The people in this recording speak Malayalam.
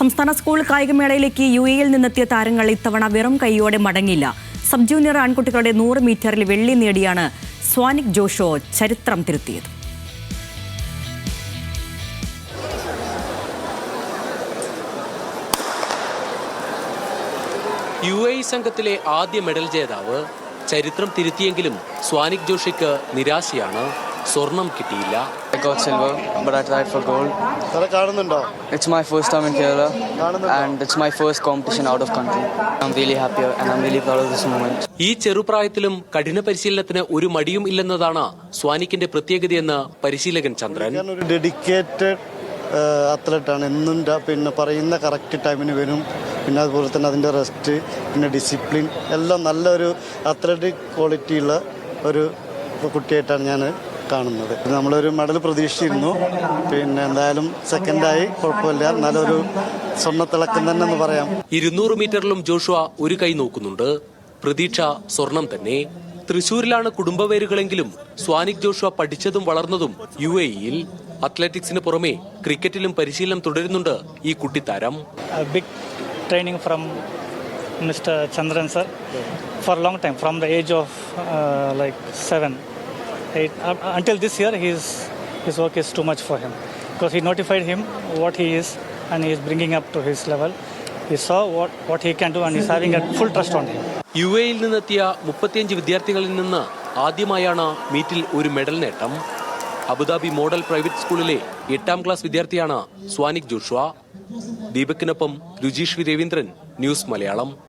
സംസ്ഥാന സ്കൂൾ കായികമേളയിലേക്ക് UAE-യിൽ നിന്നെത്തിയ താരങ്ങൾ ഇത്തവണ വെറും കൈയോടെ മടങ്ങില്ല. സബ് ജൂനിയർ ആൺകുട്ടികളുടെ 100 മീറ്ററിൽ വെള്ളി നേടിയാണ് സ്വാനിക് ജോഷോ ചരിത്രം തിരുത്തിയത്. UAE സംഘത്തിലെ ആദ്യ മെഡൽ ജേതാവ്. ചരിത്രം തിരുത്തിയെങ്കിലും സ്വാനിക് ജോഷിക്ക് നിരാശയാണ്. സ്വർണം കിട്ടിയില്ല. I got silver, but I tried for gold. It's my first time in Kerala, and it's my first competition out of country. I'm really happy and I'm really proud of this moment. ഈ ചെറുപ്രായത്തിലും കഠിന പരിശീലനത്തിന് ഒരു മടിയും ഇല്ലെന്നതാണ് സ്വാനിക്കിന്റെ പ്രത്യേകതയെന്ന് പരിശീലകൻ ചന്ദ്രൻ. ഒരു ഡെഡിക്കേറ്റഡ് അത്ലറ്റാണ്. എന്നും പിന്നെ പറയുന്ന കറക്റ്റ് ടൈമിന് വരും. പിന്നെ അതുപോലെ തന്നെ അതിൻ്റെ റെസ്റ്റ്, പിന്നെ ഡിസിപ്ലിൻ എല്ലാം നല്ലൊരു അത്ലറ്റിക് ക്വാളിറ്റിയുള്ള ഒരു കുട്ടിയായിട്ടാണ് ഞാൻ കാണുന്നത്. നമ്മളൊരു മെഡൽ പ്രതീക്ഷിച്ചിരുന്നു. പിന്നെ എന്തായാലും സെക്കൻഡായി, കുഴപ്പമില്ല. നല്ലൊരു സ്വർണ്ണത്തിളക്കം തന്നെ എന്ന് പറയാം. 200 മീറ്ററിലും ജോഷുവ ഒരു കൈ നോക്കുന്നുണ്ട്. പ്രതീക്ഷ സ്വർണം തന്നെ. തൃശൂരിലാണ് കുടുംബവേരുകളെങ്കിലും സ്വാനിക് ജോഷുവ പഠിച്ചതും വളർന്നതും UAE-യിൽ. അത്ലറ്റിക്സിന് പുറമെ ക്രിക്കറ്റിലും പരിശീലനം തുടരുന്നുണ്ട് ഈ കുട്ടിത്താരം. Big training from Mr. Chandran sir for a long time, from the age of like 7, 8 until this year. His work is too much for him because he notified him what he is and he is bringing up to his level. He saw what he can do and he's having a full trust on him. UAE-യിൽ നിന്നെത്തിയ 35 വിദ്യാർത്ഥികളിൽ നിന്ന് ആദ്യമായാണ് മീറ്റിൽ ഒരു മെഡൽ നേട്ടം. അബുദാബി മോഡൽ പ്രൈവറ്റ് സ്കൂളിലെ 8ാം ക്ലാസ് വിദ്യാർത്ഥിയാണ് സ്വാനിക് ജോഷുവ. ദീപക്കിനൊപ്പം രുചീഷ് രവീന്ദ്രൻ, ന്യൂസ് മലയാളം.